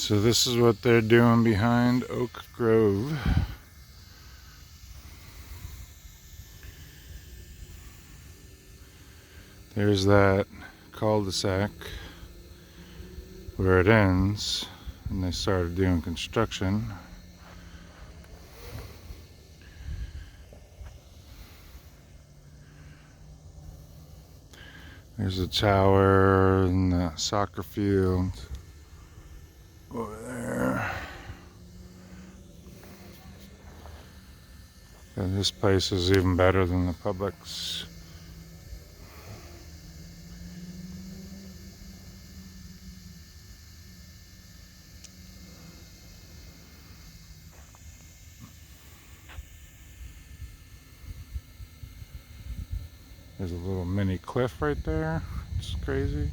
So this is what they're doing behind Oak Grove. There's that cul-de-sac where it ends, and they started doing construction. There's a tower and the soccer field over there. And this place is even better than the Publix. There's a little mini cliff right there. It's crazy.